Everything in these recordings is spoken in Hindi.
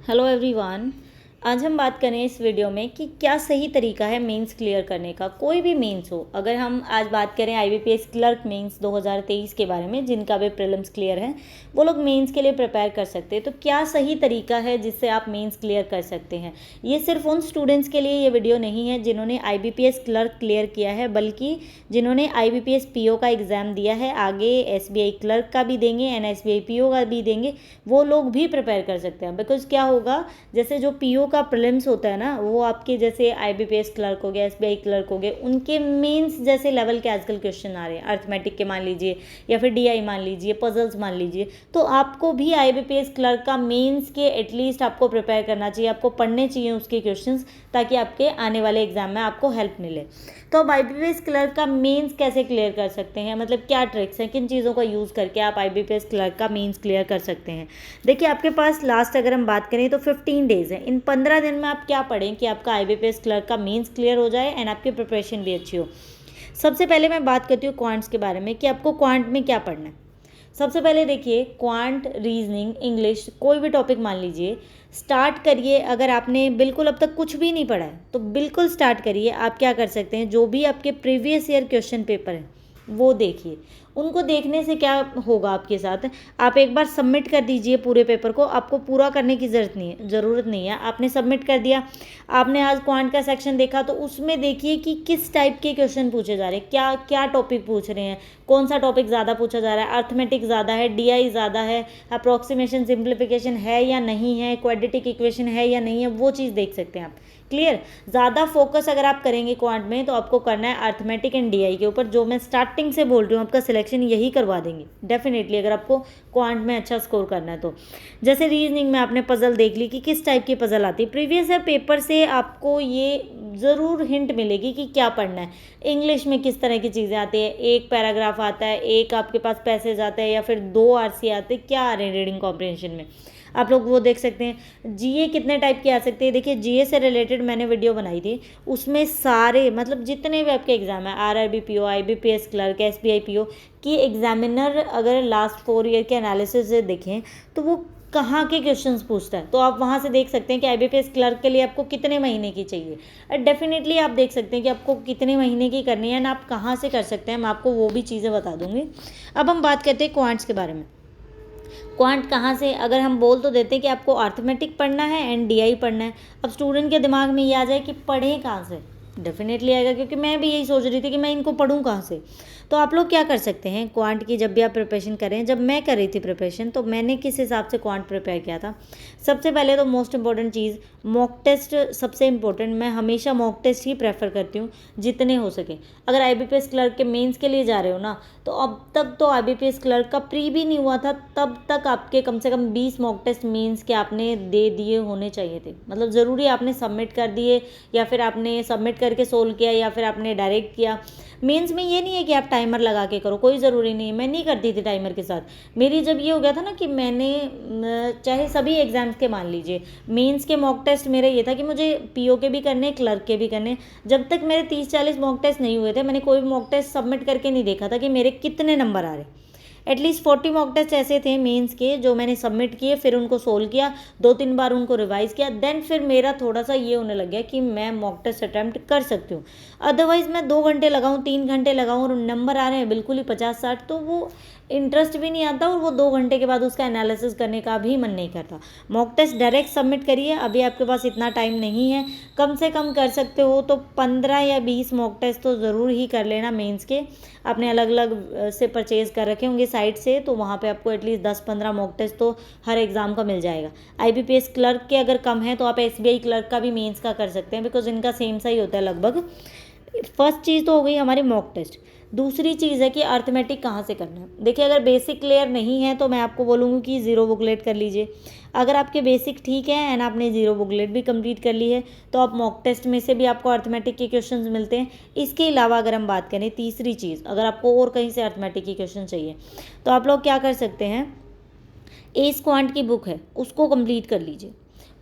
Hello everyone. आज हम बात करें इस वीडियो में कि क्या सही तरीका है मेंस क्लियर करने का। कोई भी मेंस हो, अगर हम आज बात करें आईबीपीएस क्लर्क मेंस 2023 के बारे में, जिनका भी प्रीलिम्स क्लियर है, वो लोग मेंस के लिए प्रिपेयर कर सकते हैं। तो क्या सही तरीका है जिससे आप मेंस क्लियर कर सकते हैं। ये सिर्फ उन स्टूडेंट्स के लिए ये वीडियो नहीं है जिन्होंने आईबीपीएस क्लर्क क्लियर किया है, बल्कि जिन्होंने आईबीपीएस पीओ का एग्ज़ाम दिया है, आगे एसबीआई क्लर्क का भी देंगे एंड एसबीआई पीओ का भी देंगे, वो लोग भी प्रिपेयर कर सकते हैं। बिकॉज क्या होगा, जैसे जो पीओ का प्रीलिम्स होता है ना, वो आपके जैसे आईबीपीएस क्लर्क हो गया, एसबीआई क्लर्क हो गए, उनके मेंस जैसे लेवल के आजकल क्वेश्चन आ रहे हैं, अर्थमेटिक के मान लीजिए या फिर डीआई मान लीजिए, पजल्स मान लीजिए। तो आपको भी आईबीपीएस क्लर्क का मेंस के एटलीस्ट आपको प्रिपेयर करना चाहिए, आपको पढ़ने चाहिए उसके क्वेश्चंस, ताकि आपके आने वाले एग्जाम में आपको हेल्प मिले। तो अब आईबीपीएस क्लर्क का मेंस कैसे क्लियर कर सकते हैं, मतलब क्या ट्रिक्स हैं, किन चीज़ों का यूज़ करके आप आईबीपीएस क्लर्क का मेंस क्लियर कर सकते हैं। देखिए, आपके पास लास्ट अगर हम बात करें तो 15 डेज़ है। इन 15 दिन में आप क्या पढ़ें कि आपका आईबीपीएस क्लर्क का मेंस क्लियर हो जाए एंड आपकी प्रिपरेशन भी अच्छी हो। सबसे पहले मैं बात करती हूँ क्वांट्स के बारे में कि आपको क्वांट में क्या पढ़ना है। सबसे पहले देखिए, क्वांट, रीजनिंग, इंग्लिश, कोई भी टॉपिक मान लीजिए, स्टार्ट करिए। अगर आपने बिल्कुल अब तक कुछ भी नहीं पढ़ा है तो बिल्कुल स्टार्ट करिए। आप क्या कर सकते हैं, जो भी आपके प्रीवियस ईयर क्वेश्चन पेपर हैं वो देखिए। उनको देखने से क्या होगा आपके साथ, आप एक बार सबमिट कर दीजिए पूरे पेपर को। आपको पूरा करने की ज़रूरत नहीं है। आपने सबमिट कर दिया, आपने आज क्वांट का सेक्शन देखा, तो उसमें देखिए कि किस टाइप के क्वेश्चन पूछे जा रहे हैं, क्या क्या टॉपिक पूछ रहे हैं, कौन सा टॉपिक ज़्यादा पूछा जा रहा है, अर्थमेटिक ज़्यादा है, डीआई ज़्यादा है, अप्रॉक्सीमेशन सिंप्लीफिकेशन है या नहीं है, क्वाड्रेटिक इक्वेशन है या नहीं है, वो चीज़ देख सकते हैं आप। क्लियर। ज़्यादा फोकस अगर आप करेंगे क्वांट में तो आपको करना है अर्थमेटिक एंड डीआई के ऊपर, जो मैं स्टार्टिंग से बोल रही हूँ, आपका सिलेक्शन यही करवा देंगे डेफिनेटली, अगर आपको क्वांट में अच्छा स्कोर करना है तो। जैसे रीजनिंग में आपने पजल देख ली कि किस टाइप की पजल आती है, प्रीवियस ईयर पेपर से आपको ये ज़रूर हिंट मिलेगी कि क्या पढ़ना है। इंग्लिश में किस तरह की चीज़ें आती है, एक पैराग्राफ आता है, एक आपके पास पैसेज आता है, या फिर 2 आरसी आते हैं, क्या आ रहे हैं रीडिंग कॉम्प्रिहेंशन में, आप लोग वो देख सकते हैं। जीए कितने टाइप की आ सकती है, देखिए जीए से रिलेटेड मैंने वीडियो बनाई थी, उसमें सारे मतलब जितने भी आपके एग्जाम है, RRB PO, IBPS clerk, SBI PO की एग्जामिनर अगर लास्ट 4 ईयर के एनालिसिस से देखें तो वो कहाँ के क्वेश्चंस पूछता है, तो आप वहाँ से देख सकते हैं कि आईबीपीएस क्लर्क के लिए आपको कितने महीने की चाहिए। डेफिनेटली आप देख सकते हैं कि आपको कितने महीने की करनी है ना, आप कहाँ से कर सकते हैं, मैं आपको वो भी चीज़ें बता दूंगी। अब हम बात करते हैं क्वांट्स के बारे में। क्वांट कहाँ से, अगर हम बोल तो देते हैं कि आपको अर्थमेटिक पढ़ना है एंड डीआई पढ़ना है। अब स्टूडेंट के दिमाग में ये आ जाए कि पढ़ें कहाँ से, डेफिनेटली आएगा, क्योंकि मैं भी यही सोच रही थी कि मैं इनको पढ़ूँ कहाँ से। तो आप लोग क्या कर सकते हैं क्वांट की, जब भी आप प्रिपरेशन करें, जब मैं कर रही थी प्रिपरेशन तो मैंने किस हिसाब से क्वांट प्रिपेयर किया था। सबसे पहले तो मोस्ट इंपॉर्टेंट चीज़, मॉक टेस्ट सबसे इंपॉर्टेंट। मैं हमेशा मॉक टेस्ट ही प्रेफर करती हूँ जितने हो सके। अगर आईबीपीएस क्लर्क के मेंस के लिए जा रहे हो ना, तो अब तक तो आईबीपीएस क्लर्क का प्री भी नहीं हुआ था, तब तक आपके कम से कम 20 मॉक टेस्ट मेंस के आपने दे दिए होने चाहिए थे। मतलब ज़रूरी आपने सबमिट कर दिए, या फिर आपने सबमिट करके सोल्व किया, या फिर आपने डायरेक्ट किया। मेंस में ये नहीं है कि आप टाइमर लगा के करो, कोई ज़रूरी नहीं है। मैं नहीं करती थी टाइमर के साथ। मेरी जब ये हो गया था ना कि मैंने चाहे सभी एग्जाम्स के मान लीजिए, मेंस के मॉक टेस्ट मेरा ये था कि मुझे पीओ के भी करने, क्लर्क के भी करने। जब तक मेरे 30-40 मॉक टेस्ट नहीं हुए थे, मैंने कोई मॉक टेस्ट सबमिट करके नहीं देखा था कि मेरे कितने नंबर आ रहे। एटलीस्ट 40 मॉक टेस्ट ऐसे थे मेंस के जो मैंने सबमिट किए, फिर उनको सोल्व किया, 2-3 बार उनको रिवाइज किया, देन फिर मेरा थोड़ा सा ये होने लग गया कि मैं मॉक टेस्ट अटैम्प्ट कर सकती हूँ। अदरवाइज़ मैं 2 घंटे लगाऊँ, 3 घंटे लगाऊँ और नंबर आ रहे हैं बिल्कुल ही 50-60, तो वो इंटरेस्ट भी नहीं आता, और वो 2 घंटे के बाद उसका एनालिसिस करने का भी मन नहीं करता। मॉक टेस्ट डायरेक्ट सबमिट करिए। अभी आपके पास इतना टाइम नहीं है, कम से कम कर सकते हो तो 15 या 20 मॉक टेस्ट तो ज़रूर ही कर लेना मेंस के। आपने अलग अलग से परचेज़ कर रखे होंगे साइट से, तो वहाँ पे आपको एटलीस्ट 10-15 मॉक टेस्ट तो हर एग्ज़ाम का मिल जाएगा। आईबीपीएस क्लर्क के अगर कम है तो आप एसबीआई क्लर्क का भी मेंस का कर सकते हैं, बिकॉज इनका सेम सा ही होता है लगभग। फर्स्ट चीज़ तो हो गई हमारी मॉक टेस्ट। दूसरी चीज़ है कि अर्थमेटिक कहाँ से करना है। देखिए, अगर बेसिक क्लियर नहीं है तो मैं आपको बोलूँगी कि ज़ीरो बुकलेट कर लीजिए। अगर आपके बेसिक ठीक है एंड आपने ज़ीरो बुकलेट भी कंप्लीट कर ली है, तो आप मॉक टेस्ट में से भी आपको अर्थमेटिक के क्वेश्चंस मिलते हैं। इसके अलावा अगर हम बात करें, तीसरी चीज़, अगर आपको और कहीं से अर्थमेटिक के क्वेश्चन चाहिए तो आप लोग क्या कर सकते हैं, एस क्वांट की बुक है उसको कंप्लीट कर लीजिए।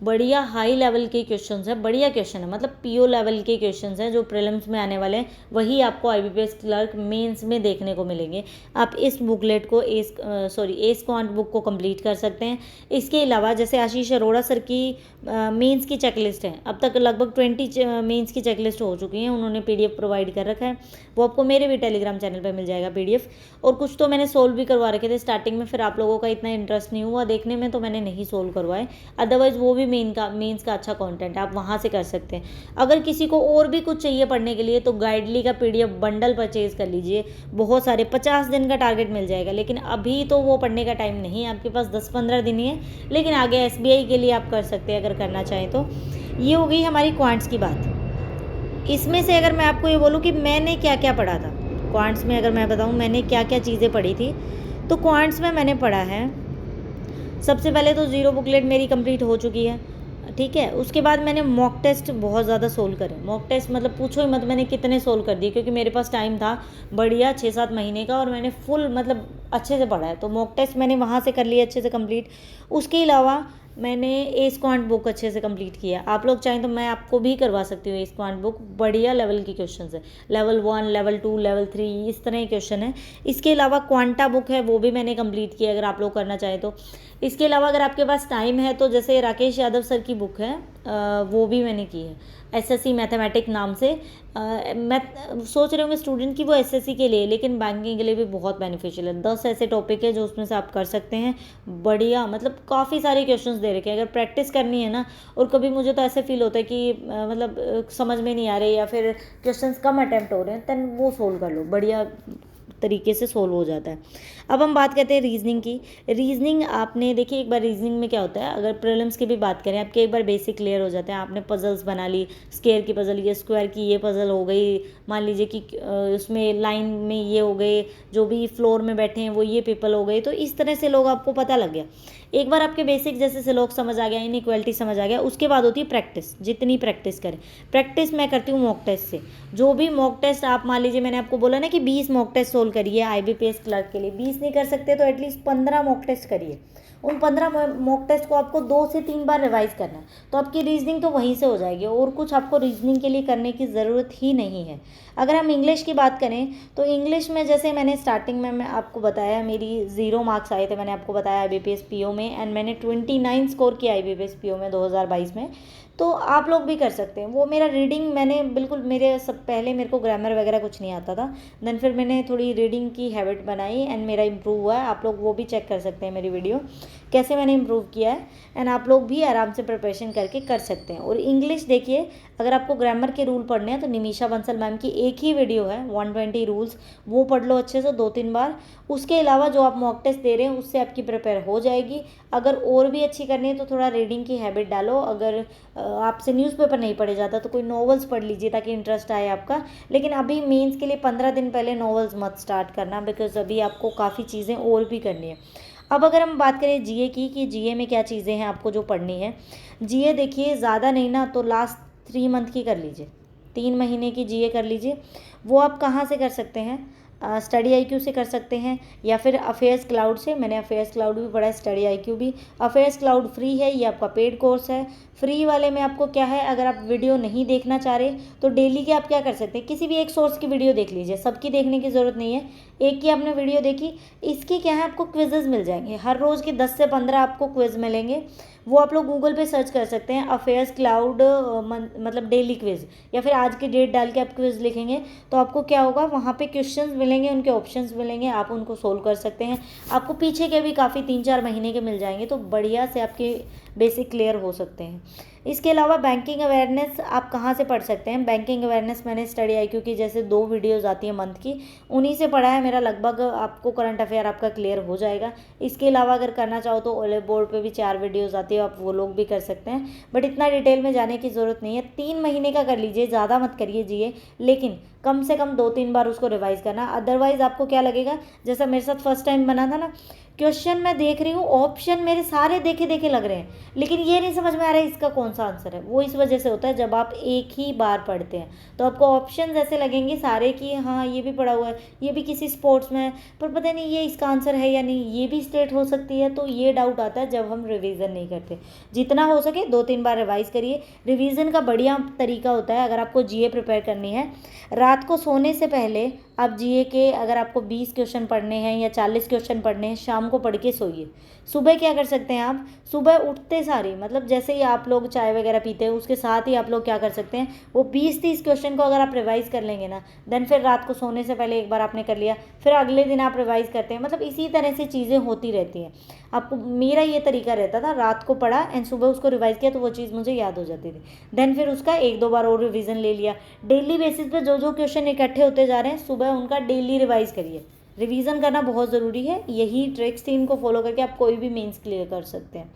बढ़िया हाई लेवल के क्वेश्चंस हैं, बढ़िया क्वेश्चन है, मतलब पीओ लेवल के क्वेश्चंस हैं जो प्रीलिम्स में आने वाले हैं, वही आपको आईबीपीएस क्लर्क मेंस में देखने को मिलेंगे। आप इस बुकलेट को एस क्वांट बुक को कंप्लीट कर सकते हैं। इसके अलावा जैसे आशीष अरोड़ा सर की मेंस की चेकलिस्ट है, अब तक लगभग 20 मेंस की चेकलिस्ट हो चुकी हैं, उन्होंने पीडीएफ प्रोवाइड कर रखा है, वो आपको मेरे भी टेलीग्राम चैनल पर मिल जाएगा पीडीएफ। और कुछ तो मैंने सोल्व भी करवा रखे थे स्टार्टिंग में, फिर आप लोगों का इतना इंटरेस्ट नहीं हुआ देखने में तो मैंने नहीं सोल्व करवाए, अदरवाइज़ वो भी मेंस का अच्छा कंटेंट है, आप वहाँ से कर सकते हैं। अगर किसी को और भी कुछ चाहिए पढ़ने के लिए तो गाइडली का पीडीएफ बंडल परचेज कर लीजिए, बहुत सारे 50 दिन का टारगेट मिल जाएगा, लेकिन अभी तो वो पढ़ने का टाइम नहीं है, आपके पास 10-15 दिन ही है, लेकिन आगे एसबीआई के लिए आप कर सकते हैं अगर करना चाहें तो। ये हो गई हमारी क्वांट्स की बात। इसमें से अगर मैं आपको ये बोलूँ कि मैंने क्या क्या पढ़ा था क्वांट्स में, अगर मैं बताऊँ मैंने क्या क्या चीज़ें पढ़ी थी, तो क्वांट्स में मैंने पढ़ा है सबसे पहले तो जीरो बुकलेट मेरी कंप्लीट हो चुकी है, ठीक है। उसके बाद मैंने मॉक टेस्ट बहुत ज़्यादा सोल्व करे, मॉक टेस्ट मतलब पूछो ही मत मैंने कितने सोल्व कर दिए, क्योंकि मेरे पास टाइम था बढ़िया 6-7 महीने का और मैंने फुल मतलब अच्छे से पढ़ा है, तो मॉक टेस्ट मैंने वहाँ से कर लिया अच्छे से कंप्लीट। उसके अलावा मैंने एस क्वांट बुक अच्छे से कंप्लीट किया, आप लोग चाहें तो मैं आपको भी करवा सकती हूँ एस क्वांट बुक, बढ़िया लेवल की क्वेश्चन है, लेवल 1 लेवल 2 लेवल 3 इस तरह के क्वेश्चन है। इसके अलावा क्वांटा बुक है वो भी मैंने कंप्लीट किया अगर आप लोग करना चाहें तो। इसके अलावा अगर आपके पास टाइम है तो जैसे राकेश यादव सर की बुक है वो भी मैंने की है, एसएससी मैथमेटिक नाम से। मैं सोच रहे होंगे स्टूडेंट की वो एसएससी के लिए, लेकिन बैंकिंग के लिए भी बहुत बेनिफिशियल है। 10 ऐसे टॉपिक है जो उसमें से आप कर सकते हैं, बढ़िया मतलब काफ़ी सारे क्वेश्चंस दे रखे हैं। अगर प्रैक्टिस करनी है ना, और कभी मुझे तो ऐसे फील होता है कि मतलब समझ में नहीं आ रहे या फिर क्वेश्चंस कम अटैम्प्ट हो रहे हैं, तब वो सोल्व कर लो, बढ़िया तरीके से सोल्व हो जाता है। अब हम बात करते हैं रीजनिंग की। रीजनिंग आपने देखिए एक बार रीजनिंग में क्या होता है, अगर प्रीलिम्स की भी बात करें आपके एक बार बेसिक क्लियर हो जाते हैं, आपने पजल्स बना ली, स्क्वायर की पजल, ये स्क्वायर की ये पजल हो गई, मान लीजिए कि उसमें लाइन में ये हो गए, जो भी फ्लोर में बैठे हैं वो ये पीपल हो गए, तो इस तरह से लोग आपको पता लग गया। एक बार आपके बेसिक जैसे से लोग समझ आ गया, इनइक्वालिटी समझ आ गया, उसके बाद होती है प्रैक्टिस। जितनी प्रैक्टिस करें, प्रैक्टिस मैं करती हूँ मॉक टेस्ट से। जो भी मॉक टेस्ट आप मान लीजिए, मैंने आपको बोला ना कि 20 मॉक टेस्ट सोल्व करिए आईबीपीएस क्लर्क के लिए, 20 नहीं कर सकते तो एटलीस्ट 15 मॉक टेस्ट करिए। उन 15 मॉक टेस्ट को आपको 2 से 3 बार रिवाइज करना है, तो आपकी रीजनिंग तो वहीं से हो जाएगी, और कुछ आपको रीजनिंग के लिए करने की ज़रूरत ही नहीं है। अगर हम इंग्लिश की बात करें तो इंग्लिश में जैसे मैंने स्टार्टिंग में मैं आपको बताया मेरी 0 मार्क्स आए थे, मैंने आपको बताया आईबीपीएस पीओ में, एंड मैंने 29 स्कोर किया आईबीपीएस पीओ में 2022 में। तो आप लोग भी कर सकते हैं। वो मेरा रीडिंग मैंने बिल्कुल, मेरे सब पहले मेरे को ग्रामर वगैरह कुछ नहीं आता था, देन फिर मैंने थोड़ी रीडिंग की हैबिट बनाई एंड मेरा इंप्रूव हुआ है। आप लोग वो भी चेक कर सकते हैं मेरी वीडियो, कैसे मैंने इंप्रूव किया है, एंड आप लोग भी आराम से प्रिपरेशन करके कर सकते हैं। और इंग्लिश देखिए, अगर आपको ग्रामर के रूल पढ़ने हैं तो निमिषा बंसल मैम की एक ही वीडियो है 120 रूल्स, वो पढ़ लो अच्छे से 2-3 बार। उसके अलावा जो आप मॉक टेस्ट दे रहे हैं उससे आपकी प्रिपेयर हो जाएगी। अगर और भी अच्छी करनी है तो थोड़ा रीडिंग की हैबिट डालो। अगर आपसे न्यूज़पेपर नहीं पढ़े जाता तो कोई नॉवेल्स पढ़ लीजिए ताकि इंटरेस्ट आए आपका, लेकिन अभी मेंस के लिए 15 दिन पहले नॉवेल्स मत स्टार्ट करना, बिकॉज अभी आपको काफ़ी चीज़ें और भी करनी है। अब अगर हम बात करें जीए की, कि जीए में क्या चीज़ें हैं आपको जो पढ़नी है। जीए देखिए ज़्यादा नहीं ना तो लास्ट 3 मंथ की कर लीजिए, 3 महीने की जीए कर लीजिए। वो आप कहाँ से कर सकते हैं, स्टडी आईक्यू से कर सकते हैं या फिर अफेयर्स क्लाउड से। मैंने अफेयर्स क्लाउड भी पढ़ा है, स्टडी आईक्यू भी। अफेयर्स क्लाउड फ्री है, ये आपका पेड कोर्स है। फ्री वाले में आपको क्या है, अगर आप वीडियो नहीं देखना चाह रहे तो डेली के आप क्या कर सकते हैं, किसी भी एक सोर्स की वीडियो देख लीजिए, सबकी देखने की ज़रूरत नहीं है। एक की आपने वीडियो देखी, इसके क्या है आपको क्विजेज़ मिल जाएंगे, हर रोज़ के 10 से 15 आपको क्विज़ मिलेंगे। वो आप लोग गूगल पे सर्च कर सकते हैं, अफेयर्स क्लाउड मतलब डेली क्विज़, या फिर आज की डेट डाल के आप क्विज़ लिखेंगे तो आपको क्या होगा, वहाँ पे क्वेश्चंस मिलेंगे, उनके ऑप्शंस मिलेंगे, आप उनको सोल्व कर सकते हैं। आपको पीछे के भी काफ़ी 3-4 महीने के मिल जाएंगे, तो बढ़िया से आपके बेसिक क्लियर हो सकते हैं। इसके अलावा बैंकिंग अवेयरनेस आप कहाँ से पढ़ सकते हैं। बैंकिंग अवेयरनेस मैंने स्टडी आईक्यू की जैसे 2 वीडियोज़ आती हैं मंथ की, उन्हीं से पढ़ा है मेरा, लगभग आपको करंट अफेयर आपका क्लियर हो जाएगा। इसके अलावा अगर करना चाहो तो ओले बोर्ड पे भी 4 वीडियोज़ आती है, आप वो लोग भी कर सकते हैं, बट इतना डिटेल में जाने की ज़रूरत नहीं है। 3 महीने का कर लीजिए, ज़्यादा मत करिए जीए, लेकिन कम से कम 2-3 बार उसको रिवाइज़ करना। अदरवाइज़ आपको क्या लगेगा, जैसा मेरे साथ फर्स्ट टाइम बना था ना क्वेश्चन मैं देख रही हूँ, ऑप्शन मेरे सारे देखे देखे लग रहे हैं, लेकिन ये नहीं समझ में आ रहा है इसका कौन सा आंसर है। वो इस वजह से होता है जब आप एक ही बार पढ़ते हैं तो आपको ऑप्शन ऐसे लगेंगे सारे कि हाँ ये भी पढ़ा हुआ है, ये भी किसी स्पोर्ट्स में है, पर पता नहीं ये इसका आंसर है या नहीं, ये भी स्टेट हो सकती है। तो ये डाउट आता है जब हम रिवीजन नहीं करते। जितना हो सके 2-3 बार रिवाइज करिए। रिवीजन का बढ़िया तरीका होता है, अगर आपको जीए प्रिपेयर करनी है, रात को सोने से पहले आप जीए के अगर आपको 20 क्वेश्चन पढ़ने हैं या 40 क्वेश्चन पढ़ने हैं, शाम को पढ़ के सोइए। सुबह क्या कर सकते हैं आप, सुबह उठते सारी, मतलब जैसे ही आप लोग चाय वगैरह पीते हैं उसके साथ ही आप लोग क्या कर सकते हैं, वो 20-30 क्वेश्चन को अगर आप रिवाइज कर लेंगे ना, देन फिर रात को सोने से पहले एक बार आपने कर लिया, फिर अगले दिन आप रिवाइज करते हैं। मतलब इसी तरह से चीज़ें होती रहती हैं। आपको मेरा ये तरीका रहता था, रात को पढ़ा एंड सुबह उसको रिवाइज किया तो वो चीज़ मुझे याद हो जाती थी। देन फिर उसका 1-2 बार और रिवीजन ले लिया। डेली बेसिस पे जो जो क्वेश्चन इकट्ठे होते जा रहे हैं, सुबह उनका डेली रिवाइज करिए। रिवीजन करना बहुत ज़रूरी है। यही ट्रिक्स थी, इनको फॉलो करके आप कोई भी मेंस क्लियर कर सकते हैं।